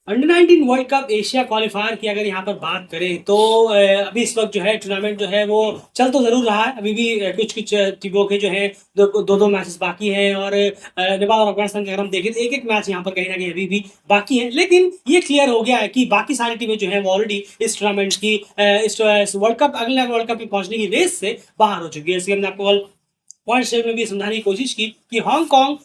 Under 19 world cup Asia qualifier की अगर यहाँ पर बात करें तो अभी इस वक्त जो है टूर्नामेंट जो है वो चल तो जरूर रहा है। अभी भी कुछ कुछ टीमों के जो है दो मैचेस बाकी हैं और नेपाल और अफगानिस्तान के अगर हम देखें तो एक एक मैच यहाँ पर कहीं ना कहीं अभी भी बाकी है। लेकिन ये क्लियर हो गया है कि बाकी सारी टीमें जो है वो ऑलरेडी इस टूर्नामेंट की इस वर्ल्ड कप अगले वर्ल्ड कप में पहुंचने की रेस से बाहर हो चुकी है। इसलिए हमने आपको पॉइंट शेयर में भी समझाने की कोशिश की कि हांगकांग,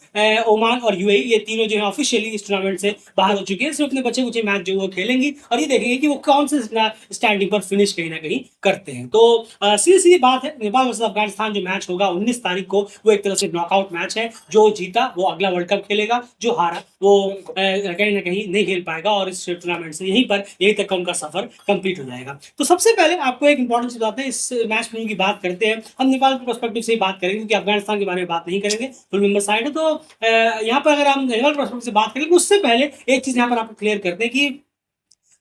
ओमान और यूएई ये तीनों जो है ऑफिशियली इस टूर्नामेंट से बाहर हो चुके हैं। सिर्फ अपने बचे कुछ मैच जो वो खेलेंगी और ये देखेंगे कि वो कौन से स्टैंडिंग पर फिनिश कहीं ना कहीं करते हैं। तो सीधी सीधी बात है, नेपाल वर्सेस अफगानिस्तान जो मैच होगा 19 तारीख को, वो एक तरह से नॉकआउट मैच है। जो जीता वो अगला वर्ल्ड कप खेलेगा, जो हारा वो कहीं ना कहीं नहीं खेल पाएगा और इस टूर्नामेंट से यहीं तक का उनका सफर कंप्लीट हो जाएगा। तो सबसे पहले आपको एक इंपॉर्टेंट बात है, इस मैच प्लानिंग की बात करते हैं। हम नेपाल के पर्सपेक्टिव से बात करेंगे क्योंकि अफगानिस्तान के बारे में बात नहीं करेंगे, फुल मेंबर साइड है। तो यहाँ पर अगर हम नेपाल पर्सपेक्टिव से बात करेंगे उससे पहले एक चीज यहाँ पर आपको क्लियर करते हैं कि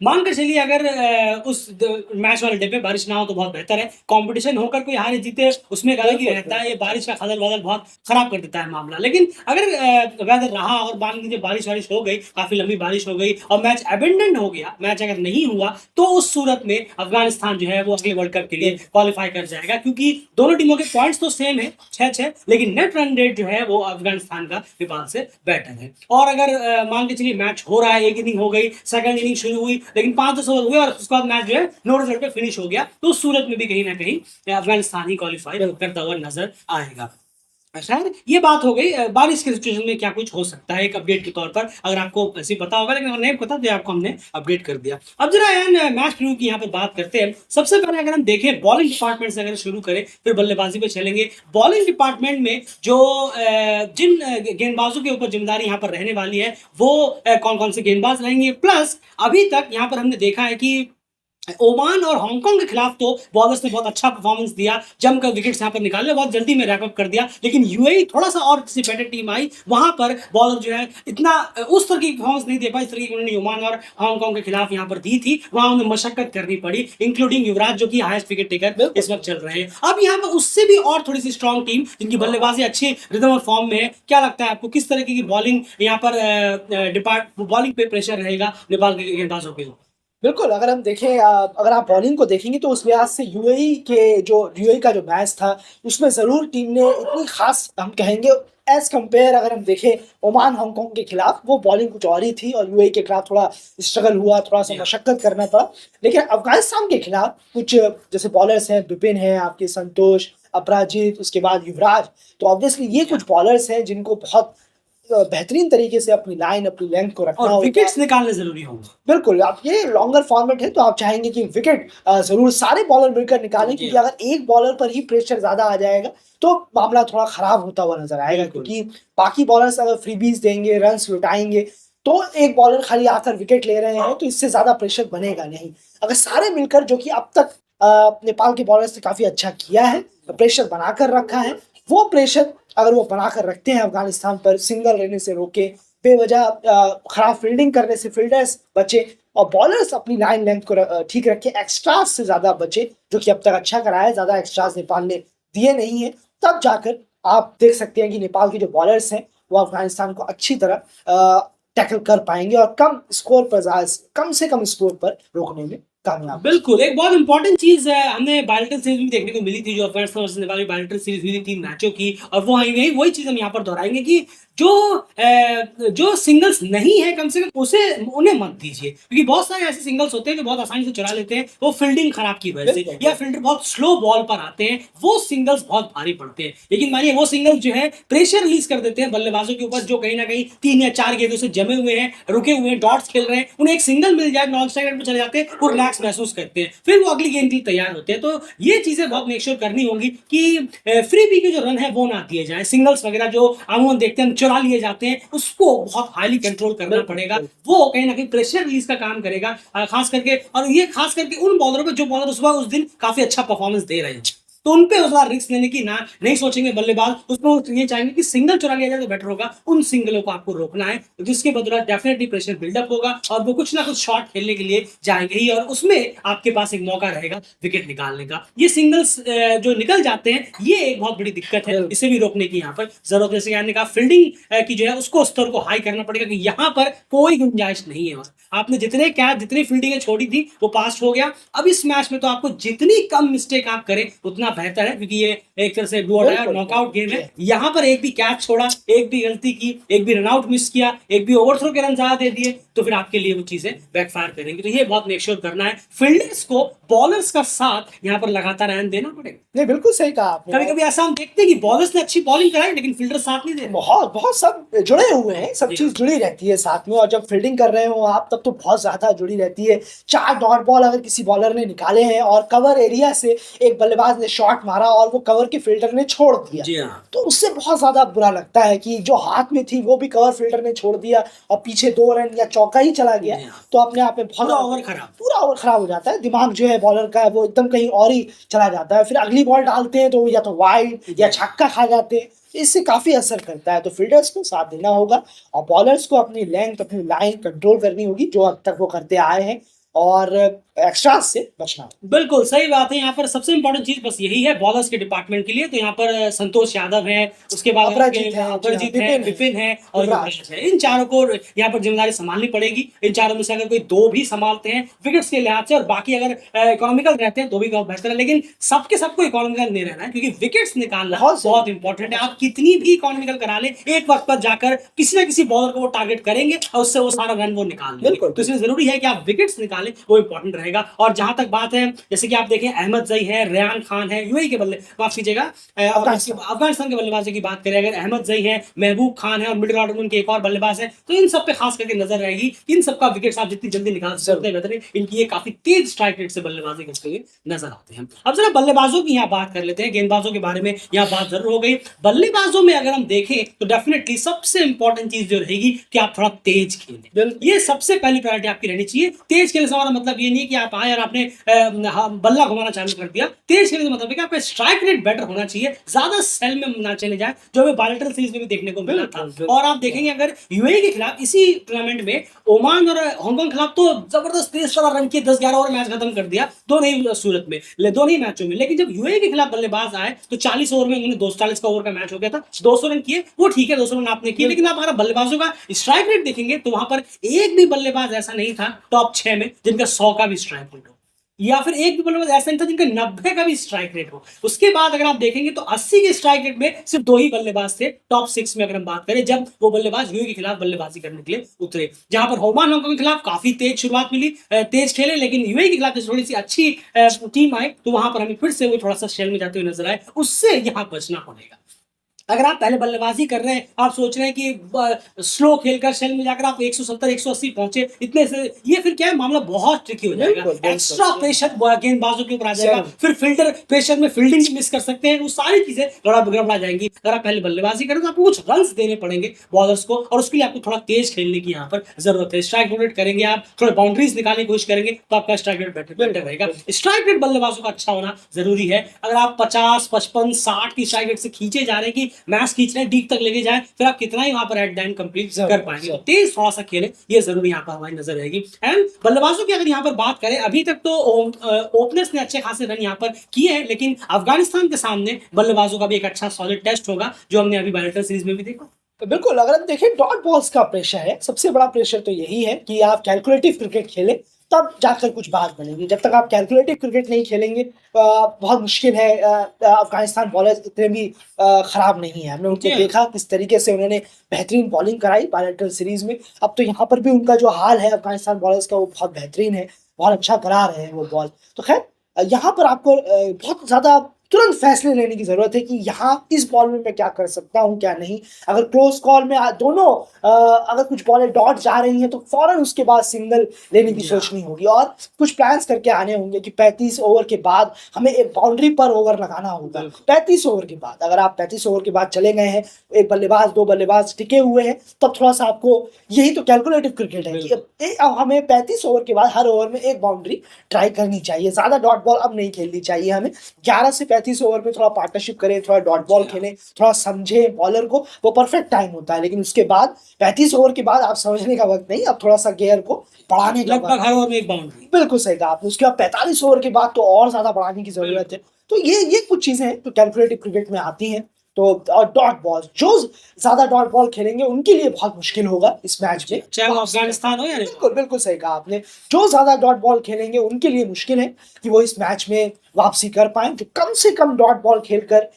मानकर चलिए अगर उस मैच वाले डे पे बारिश ना हो तो बहुत बेहतर है। कंपटीशन होकर कोई हारे जीते उसमें एक अलग ही रहता है। ये बारिश का खदल बदल बहुत खराब कर देता है मामला। लेकिन अगर वेदर रहा और मान लीजिए बारिश वारिश हो गई, काफी लंबी बारिश हो गई और मैच अबेंडन हो गया, मैच अगर नहीं हुआ, तो उस सूरत में अफगानिस्तान जो है वो अगले वर्ल्ड कप के लिए क्वालिफाई कर जाएगा। क्योंकि दोनों टीमों के पॉइंट्स तो सेम है, 6-6, लेकिन नेट रन रेट जो है वो अफगानिस्तान का नेपाल से बेटर है। और अगर मान के चलिए मैच हो रहा है, एक इनिंग हो गई, सेकंड इनिंग शुरू हुई, लेकिन 5-10 ओवर हुए और उसके बाद मैच जो है नो रिजल्ट पे फिनिश हो गया, तो उस सूरत में भी कहीं ना कहीं अफगानिस्तान ही क्वालिफाई करता हुआ नजर आएगा। खैर ये बात हो गई बारिश के सिचुएशन में क्या कुछ हो सकता है एक अपडेट के तौर पर, अगर आपको ऐसे पता होगा, लेकिन अगर नहीं पता तो आपको हमने अपडेट कर दिया। अब जरा यार मैच प्रीव्यू की यहाँ पर बात करते हैं। सबसे पहले अगर हम देखें बॉलिंग डिपार्टमेंट से अगर शुरू करें, फिर बल्लेबाजी पे चलेंगे। बॉलिंग डिपार्टमेंट में जो जिन गेंदबाजों के ऊपर जिम्मेदारी यहाँ पर रहने वाली है वो कौन कौन से गेंदबाज रहेंगे, प्लस अभी तक यहाँ पर हमने देखा है कि ओमान और हांगकांग के खिलाफ तो बॉलर्स ने बहुत अच्छा परफॉर्मेंस दिया, जमकर विकेट्स यहाँ पर निकाले, बहुत जल्दी में रैप अप कर दिया। लेकिन यूएई थोड़ा सा और किसी बेटर टीम आई, वहां पर बॉलर जो है इतना उस तरह की परफॉर्मेंस नहीं दे पाई, इस तरह की उन्होंने ओमान और हांगकांग के खिलाफ यहाँ पर दी थी। वहां उन्हें मशक्कत करनी पड़ी, इंक्लूडिंग युवराज जो कि हाईएस्ट विकेट टेकर इस वक्त चल रहे हैं। अब यहाँ पर उससे भी और थोड़ी सी स्ट्रॉन्ग टीम जिनकी बल्लेबाजी अच्छी रिदम और फॉर्म में है, क्या लगता है आपको किस तरीके की बॉलिंग यहाँ पर बॉलिंग पे प्रेशर रहेगा नेपाल के गेंदबाजों के ऊपर? बिल्कुल, अगर हम देखें अगर आप बॉलिंग को देखेंगे तो उस लिहाज से यूएई का जो मैच था, उसमें ज़रूर टीम ने इतनी ख़ास हम कहेंगे एज़ कंपेयर अगर हम देखें ओमान हांगकांग के खिलाफ, वो बॉलिंग कुछ और ही थी और यूएई के खिलाफ थोड़ा स्ट्रगल हुआ, थोड़ा-सा मशक्कत करना पड़ा। लेकिन अफ़गानिस्तान के खिलाफ कुछ जैसे बॉलर्स हैं, विपिन हैं, आपके संतोष, अपराजित, उसके बाद युवराज, तो ऑब्वियसली ये कुछ बॉलर्स हैं जिनको बहुत बेहतरीन तरीके से अपनी लाइन, अपनी लेंथ को रखना और होगा। विकेट्स निकालने जरूरी होंगे। बिल्कुल, आप ये लॉन्गर फॉर्मेट है तो आप चाहेंगे कि विकेट ज़रूर सारे बॉलर मिलकर निकालें, क्योंकि अगर एक बॉलर पर ही प्रेशर ज़्यादा आ जाएगा तो मामला थोड़ा खराब होता हुआ नज़र आएगा। क्योंकि बाकी बॉलर्स अगर फ्रीबीज़ देंगे, रन्स लुटाएँगे, तो एक बॉलर खाली आकर विकेट ले रहे हैं तो इससे ज़्यादा प्रेशर बनेगा नहीं। अगर सारे मिलकर, जो कि अब तक नेपाल के बॉलर्स ने काफ़ी अच्छा किया है, प्रेशर बनाकर रखा है, वो प्रेशर अगर वो बनाकर रखते हैं अफ़गानिस्तान पर, सिंगल लेने से रोके, बेवजह खराब फील्डिंग करने से फील्डर्स बचे और बॉलर्स अपनी लाइन लेंथ को ठीक रखें, एक्स्ट्रास से ज़्यादा बचे, जो कि अब तक अच्छा करा है, ज़्यादा एक्स्ट्रास नेपाल ने दिए नहीं हैं, तब जाकर आप देख सकते हैं कि नेपाल के जो बॉलर्स हैं वो अफ़गानिस्तान को अच्छी तरह टैकल कर पाएंगे और कम से कम स्कोर पर रोकने में कामयाब। बिल्कुल, एक बहुत इंपॉर्टेंट चीज है हमें बायोलेटरल सीरीज में देखने को मिली थी, जो अफगानिस्तान वर्सेस नेपाल की बायोलेटरल सीरीज हुई थी 3 मैचों की, और वो वही चीज हम यहाँ पर दोहराएंगे कि जो सिंगल्स नहीं है कम से कम उन्हें मत दीजिए। क्योंकि बहुत सारे ऐसे सिंगल्स होते हैं जो बहुत आसानी से चुरा लेते हैं, वो फील्डिंग खराब की वजह से, या फील्डर बहुत स्लो बॉल पर आते हैं, वो सिंगल्स बहुत भारी पड़ते हैं। लेकिन मानिए वो सिंगल्स जो है प्रेशर रिलीज कर देते हैं बल्लेबाजों के ऊपर, जो कहीं ना कहीं 3 या 4 गेंदों से जमे हुए हैं, रुके हुए हैं, डॉट्स खेल रहे हैं, उन्हें एक सिंगल मिल जाए, नॉन स्ट्राइक पे चले जाते हैं, वो रिलैक्स महसूस करते हैं, फिर वो अगली गेंद के लिए तैयार होते हैं। तो ये चीजें बहुत मेक श्योर करनी होंगी कि फ्री बी के जो रन है वो ना दिए जाए। सिंगल्स वगैरह जो अमूमन देखते हैं चुरा लिए जाते हैं, उसको बहुत हाईली कंट्रोल करना पड़ेगा। वो कहीं ना कहीं प्रेशर रिलीज का काम करेगा, खास करके, और ये खास करके उन बॉलरों पे जो बॉलर उस दिन काफी अच्छा परफॉर्मेंस दे रहे हैं। तो उन पे उतना रिस्क लेने की नहीं सोचेंगे बल्लेबाज। उसमें वो ये चाहेंगे कि सिंगल चुरा लिया जाए तो बेटर होगा, उन सिंगलों को आपको रोकना है, जिसके बदौलत डेफिनेटली प्रेशर बिल्डअप होगा और वो कुछ ना कुछ शॉट खेलने के लिए जाएंगे ही, और उसमें आपके पास एक मौका रहेगा विकेट निकालने का। ये सिंगल्स जो निकल जाते हैं, ये एक बहुत बड़ी दिक्कत है, इसे भी रोकने की यहाँ पर जरूरत है। जैसे कहने का फील्डिंग की जो है उसको स्तर को हाई करना पड़ेगा कि यहाँ पर कोई गुंजाइश नहीं है, और आपने जितनी फील्डिंग छोड़ी थी वो पास हो गया। अब इस मैच में तो आपको जितनी कम मिस्टेक आप करें उतना बेहतर है, क्योंकि ये एक तरह से डू और डाई और नॉकआउट गेम है। यहाँ पर एक भी कैच छोड़ा, एक भी गलती की, एक भी रनआउट मिस किया, एक भी ओवरथ्रो के रन ज्यादा दे दिए, तो फिर आपके लिए वो चीजें बैकफायर करेंगी। तो ये बहुत मेक श्योर करना है, फील्डर्स को बॉलर्स का साथ यहाँ पर लगातार रहने देना पड़ेगा। नहीं, बिल्कुल सही कहा आपने। कभी कभी ऐसा हम देखते हैं कि बॉलर्स ने अच्छी बॉलिंग कराई लेकिन फील्डर साथ नहीं दे रहे। बहुत बहुत सब जुड़े हुए हैं, सब जी चीज जुड़ी रहती है साथ में, और जब फील्डिंग कर रहे हो आप तब तो बहुत ज्यादा जुड़ी रहती है। 4 डॉट बॉल अगर किसी बॉलर ने निकाले हैं और कवर एरिया से एक बल्लेबाज ने शॉट मारा और वो कवर के फील्डर ने छोड़ दिया, जी हाँ, तो उससे बहुत ज्यादा बुरा लगता है कि जो हाथ में थी वो भी कवर फील्डर ने छोड़ दिया और पीछे 2 रन या चौका ही चला गया, जी हाँ। तो अपने आप में बहुत पूरा ओवर खराब। पूरा ओवर खराब हो जाता है। दिमाग जो है बॉलर का वो एकदम कहीं और ही चला जाता है, फिर अगली बॉल डालते हैं तो या तो वाइड या छक्का खा जाते हैं, इससे काफी असर करता है। तो फील्डर्स को साथ देना होगा और बॉलर्स को अपनी लेंथ, अपनी लाइन कंट्रोल करनी होगी, जो अब तक वो करते आए हैं, और एक्स्ट्रा से बचना। बिल्कुल सही बात है। यहाँ पर सबसे इंपॉर्टेंट चीज बस यही है बॉलर्स के डिपार्टमेंट के लिए। तो यहाँ पर संतोष यादव है, उसके बाद अपराजित है, विपिन है और युवराज है। इन चारों को यहाँ पर जिम्मेदारी संभालनी पड़ेगी। इन चारों में से अगर कोई 2 भी संभालते हैं विकेट्स के लिहाज से, और बाकी अगर इकोनॉमिकल रहते हैं तो भी बेहतर है, लेकिन सबके सबको इकोनॉमिकल नहीं रहना है, क्योंकि विकेट्स निकालना बहुत इंपॉर्टेंट है। आप कितनी भी इकोनॉमिकल करा ले, एक वक्त पर जाकर किसी ना किसी बॉलर को वो टारगेट करेंगे और उससे वो सारा रन वो निकाल देंगे। तो इसलिए जरूरी है कि आप विकेट्स निकालें, वो इंपॉर्टेंट रहेगा। और जहां तक बात है, जैसे कि आप देखें अहमद जई है, रेयान खान है, यूएई के माफ कीजिएगा अफगानिस्तान के बल्लेबाजों की बात करें, अगर अहमद जई है, महबूब खान है और मिडिल ऑर्डर में उनके एक और बल्लेबाज है, तो इन सब पे खास करके नजर रहेगी। इन सबका विकेट्स आप जितनी जल्दी निकाल सकते हैं बेहतर है। इनकी ये काफी तेज स्ट्राइक रेट से बल्लेबाजी करते हुए नजर आते हैं। अब जरा बल्लेबाजों की यहाँ बात कर लेते हैं, गेंदबाजों के बारे में यहाँ बात जरूर हो गई। बल्लेबाजों में अगर हम देखें तो डेफिनेटली सबसे इंपॉर्टेंट चीज जो रहेगी कि आप थोड़ा तेज खेलें। ये सबसे पहली प्रायोरिटी आपकी रहनी चाहिए। तेज खेलने से हमारा मतलब ये नहीं कि आप आए और आपने बल्ला घुमाना चालू कर दिया। तेज खेलने का मतलब है कि आपका स्ट्राइक रेट बेटर होना चाहिए, ज्यादा सेल में ना चले जाए, जो हमें बायलैटरल सीरीज में भी देखने को मिला था। और आप देखेंगे अगर यूएई के खिलाफ इसी टूर्नामेंट में ओमान और हांगकांग के खिलाफ तो जबरदस्त तेज रन किए, 10-11 ओवर मैच खत्म कर दिया दोनों ही सूरत में, दोनों ही मैचों में। लेकिन जब यूएई के खिलाफ बल्लेबाज आए तो 40 ओवर में उन्होंने 240 का ओवर का मैच हो गया था, 200 रन किए, वो ठीक है 200 रन आपने किए, लेकिन आप हमारा बल्लेबाजों का स्ट्राइक रेट देखेंगे तो वहां पर एक भी बल्लेबाज ऐसा नहीं था टॉप 6 में जिनका 100 का भी स्ट्राइक रेट हो, या फिर एक भी बल्लेबाज ऐसा नहीं था जिनका 90 का भी स्ट्राइक रेट हो। उसके बाद अगर आप देखेंगे तो 80 के स्ट्राइक रेट में सिर्फ 2 ही बल्लेबाज थे टॉप 6 में, अगर हम बात करें, जब वो बल्लेबाज यूएई के खिलाफ बल्लेबाजी करने के लिए उतरे। जहां पर ओमान हांगकांग के खिलाफ काफी तेज शुरुआत मिली, तेज खेले, लेकिन यूएई के खिलाफ थोड़ी सी अच्छी टीम आई तो वहां पर हमें फिर से वो थोड़ा सा शेल में जाते हुए नजर आए। उससे यहाँ बचना पड़ेगा। अगर आप पहले बल्लेबाजी कर रहे हैं, आप सोच रहे हैं कि स्लो खेलकर शेल में जाकर आप 170 180 पहुंचे, इतने से ये फिर क्या है, मामला बहुत ट्रिकी हो जाएगा। एक्स्ट्रा प्रेशर गेंदबाजों के ऊपर आ जाएगा, फिर फिल्डर प्रेशर में फील्डिंग मिस कर सकते हैं, वो सारी चीजें गड़बड़ा जाएंगी। अगर आप पहले बल्लेबाजी करें तो आपको कुछ रन देने पड़ेंगे बॉलर्स को, और उसके लिए आपको थोड़ा तेज खेलने की यहाँ पर जरूरत है। स्ट्राइक रेट करेंगे आप, थोड़ा बाउंड्रीज निकालने की कोशिश करेंगे तो आपका स्ट्राइक रेट बेटर रहेगा। स्ट्राइक रेट बल्लेबाजों का अच्छा होना जरूरी है। अगर आप 50 55 60 की स्ट्राइक रेट से खींचे जा रहे हैं, कि मैच खींच रहे हैं, डीप तक लेके जाए, फिर आप कितना ही वहां पर एट द एंड कंप्लीट कर पाएंगे। तो तेज थोड़ा सा खेलें, ये जरूरी यहाँ पर हमारी नजर रहेगी। एंड बल्लेबाजों की अगर यहाँ पर बात करें, अभी तक तो ओपनर्स ने अच्छे खासे रन यहाँ पर किए हैं, लेकिन अफगानिस्तान के सामने बल्लेबाजों का भी एक अच्छा सॉलिड टेस्ट होगा, जो हमने अभी बायलैटरल सीरीज में भी देखा। तो बिल्कुल, अगर हम देखें डॉट बॉल्स का प्रेशर है, सबसे बड़ा प्रेशर तो यही है कि आप कैलकुलेटिव क्रिकेट खेलें, तब जाकर कुछ बात बनेगी। जब तक आप कैलकुलेटिव क्रिकेट नहीं खेलेंगे बहुत मुश्किल है। अफगानिस्तान बॉलर्स इतने भी खराब नहीं है, हमने उनको देखा किस तरीके से उन्होंने बेहतरीन बॉलिंग कराई बायलैटरल सीरीज में। अब तो यहाँ पर भी उनका जो हाल है अफगानिस्तान बॉलर्स का, वो बहुत बेहतरीन है, बहुत अच्छा करा रहे हैं वो बॉल। तो खैर यहाँ पर आपको बहुत ज्यादा तुरंत फैसले लेने की जरूरत है कि यहाँ इस बॉल में मैं क्या कर सकता हूँ क्या नहीं। अगर क्लोज कॉल में दोनों अगर कुछ बॉलें डॉट जा रही हैं तो फौरन उसके बाद सिंगल लेने की सोचनी होगी, और कुछ प्लान्स करके आने होंगे कि 35 ओवर के बाद हमें एक बाउंड्री पर ओवर लगाना होगा। 35 ओवर के बाद, अगर आप 35 ओवर के बाद चले गए हैं, एक बल्लेबाज 2 बल्लेबाज टिके हुए हैं, तब थोड़ा सा आपको, यही तो कैलकुलेटिव क्रिकेट है कि अब हमें 35 ओवर के बाद हर ओवर में एक बाउंड्री ट्राई करनी चाहिए। ज्यादा डॉट बॉल अब नहीं खेलनी चाहिए हमें। 11 से 35 ओवर में थोड़ा पार्टनरशिप करें, थोड़ा डॉट बॉल खेलें, थोड़ा समझे बॉलर को, वो परफेक्ट टाइम होता है। लेकिन उसके बाद 35 ओवर के बाद आप समझने का वक्त नहीं, अब थोड़ा सा गेयर को बढ़ाने का लगभग हर ओवर में एक बाउंड्री। बिल्कुल सही कहा आपने। उसके बाद 45 ओवर के बाद तो और ज्यादा बढ़ाने की जरूरत है। तो ये कुछ चीजें हैं जो कैलकुलेटिव क्रिकेट में आती हैं। तो और डॉट बॉल, जो ज्यादा डॉट बॉल खेलेंगे उनके लिए बहुत मुश्किल होगा इस मैच में, चाहे वो अफगानिस्तान हो या नेपाल। बिल्कुल बिल्कुल सही कहा आपने। जो ज्यादा डॉट बॉल खेलेंगे उनके लिए मुश्किल है कि वो इस मैच में वापसी कर पाए। जो कम से कम डॉट बॉल खेलकर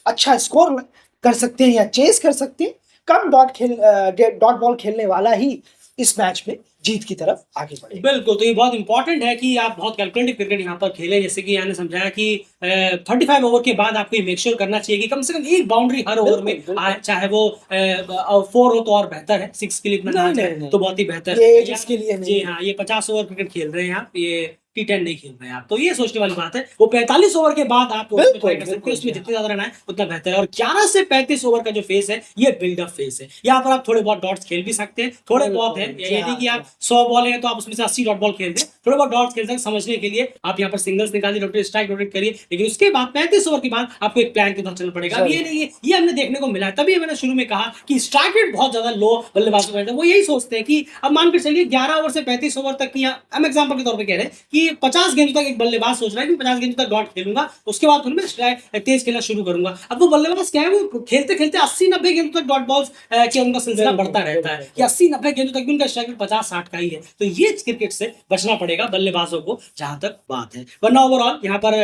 अच्छा स्कोर कर सकते हैं या चेस कर सकते हैं, कम डॉट बॉल खेलने वाला ही इस मैच में जीत की तरफ आगे बढ़े। बिल्कुल, तो ये बहुत इंपॉर्टेंट है कि आप बहुत कैलकुलेटिव क्रिकेट यहाँ पर खेलें। जैसे कि मैंने समझाया कि 35 ओवर के बाद आपको ये मेक श्योर करना चाहिए कि कम से कम एक बाउंड्री हर ओवर में आए, चाहे वो 4 हो तो और बेहतर है, 6 के लिए इतना ना जाए तो बहुत ही बेहतर ये है। जिसके लिए जी हाँ, ये 50 ओवर क्रिकेट खेल रहे हैं आप, ये T10 नहीं खेल रहे हैं आप, तो ये सोचने वाली बात है। वो 45 ओवर के बाद आप उसमें ट्राई कर सकते हैं, उसमें जितने ज्यादा रन आए उतना बेहतर है। और 11 से 35 ओवर का जो फेस है ये बिल्डअप फेस है। यहाँ पर आप थोड़े बहुत डॉट्स खेल भी सकते हैं, थोड़े बहुत है, ये नहीं कि आप 100 बॉल है तो आप उसमें से 80 डॉट बॉल खेल दें, थोड़े बहुत डॉट्स खेल सकते हैं। समझने के लिए आप यहाँ पर सिंगल्स निकालिए, रोटेट स्ट्राइक रोटेट करिए, लेकिन उसके बाद 35 ओवर के बाद आपको एक प्लान के साथ चलना पड़ेगा। अब ये नहीं है, ये हमने देखने को मिला है, तभी मैंने शुरू में कहा कि स्ट्राइक रेट बहुत ज्यादा लो बल्लेबाजों का है। वो यही सोचते हैं कि अब मानकर चलिए 11 ओवर से 35 ओवर तक की, हम एग्जांपल के तौर पे कह रहे हैं कि 50 गेंद तक एक बल्लेबाज सोच रहा है कि 50 गेंद तक डॉट खेलूंगा, उसके बाद फिर मैं स्ट्राइक तेज खेलना शुरू करूंगा। अब वो बल्लेबाज क्या है, वो खेलते खेलते 80-90 गेंदों तक डॉट बॉल्स के उनका सिलसिला बढ़ता रहता है कि 80-90 गेंदों तक भी उनका स्ट्राइक रेट 50-60 का ही है। तो ये क्रिकेट से बचना पड़ेगा बल्लेबाजों को, जहां तक बात है। वरना ओवरऑल यहाँ पर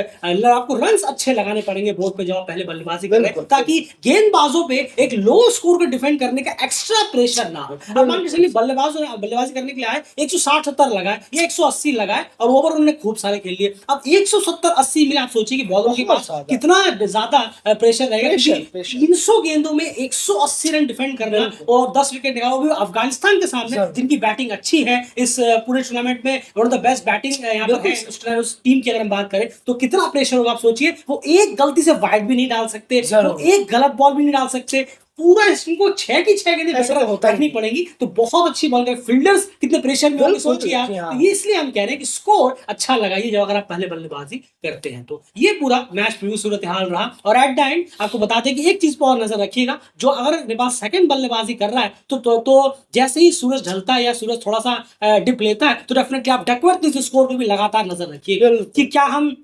आपको रन्स अच्छे लगाने पड़ेंगे बोर्ड पे जब आप पहले बल्लेबाजी करें, ताकि गेंदबाजों पे एक लो स्कोर को डिफेंड करने का एक्स्ट्रा प्रेशर ना हो। अब मान के चलिए बल्लेबाजी करने के लिए आए, 160-70 लगाए या 180 लगाए और ओवर उन्होंने खूब सारे खेल लिए। अब 170-80 में आप सोचिए कि बॉलरों के पास कितना ज्यादा प्रेशर रहेगा। 300 गेंदों में 180 रन डिफेंड करना और 10 विकेट निकाला, वो भी अफगानिस्तान के सामने जिनकी बैटिंग अच्छी है इस पूरे टूर्नामेंट में, one of the best batting यहाँ पर है उस टीम की। अगर हम बात करें तो कितना प्रेशर होगा आप सोचिए। वो एक गलती से वाइड भी नहीं डाल सकते, वो एक गलत बॉल भी नहीं डाल सकते, पूरा इनको 6 की 6 गेंदें रखनी पड़ेंगी। तो बहुत अच्छी बॉल, फील्डर्स कितने प्रेशर में होंगे सोचिए आप। तो ये इसलिए हम कह रहे हैं कि स्कोर अच्छा लगाइए जब अगर आप पहले बल्लेबाजी करते हैं। तो ये पूरा मैच प्रीव्यू सूरत हाल रहा। और एट द एंड आपको बता दें कि एक चीज पर और नजर रखिएगा, जो अगर नेपाल सेकंड बल्लेबाजी कर रहा है तो जैसे ही सूरज ढलता है या सूरज थोड़ा सा डिप लेता है तो डेफिनेटली आप डकवर्थ स्कोर पर भी लगातार नजर रखिएगा कि क्या हम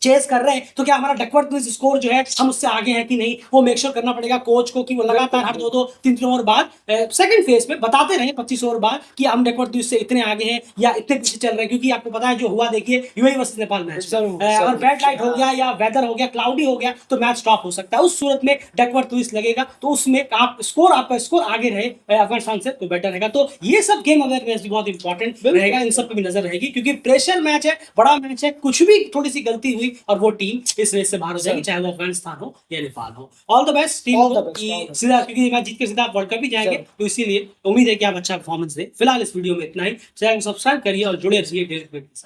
चेस कर रहे हैं तो क्या हमारा डकवर्थ स्कोर जो है हम उससे आगे हैं कि नहीं। वो मेक श्योर करना पड़ेगा कोच को कि वो लगातार हर 2-3 ओवर बाद सेकंड फेज में बताते रहे 25 ओवर बाद कि हम डकवर्थ से इतने आगे हैं या इतने पीछे चल रहे हैं। क्योंकि आपको पता है जो हुआ, देखिए यूएई वर्सेस नेपाल मैच, अगर बैड लाइट हो गया या वेदर हो गया, क्लाउडी हो गया तो मैच स्टॉप हो सकता है। उस सूरत में डकवर्थ लगेगा तो उसमें आपका स्कोर आगे रहे अफगानिस्तान से तो बेटर रहेगा। तो ये सब गेम अवेयरनेस भी बहुत इंपॉर्टेंट रहेगा, इन सब पे भी नजर रहेगी क्योंकि प्रेशर मैच है, बड़ा मैच है, कुछ भी थोड़ी सी गलती हुई और वो टीम इस रेस से बाहर हो जाएगी, चाहे वो अफगानिस्तान हो या नेपाल हो। ऑल द बेस्ट टीम को सीधा, क्योंकि मैच जीत के सीधा वर्ल्ड कप भी जाएंगे, तो इसीलिए उम्मीद है कि आप अच्छा परफॉर्मेंस दें। फिलहाल इस वीडियो में इतना ही। चैनल को सब्सक्राइब करिए और जुड़े रहिए डेली क्रिकेट के साथ।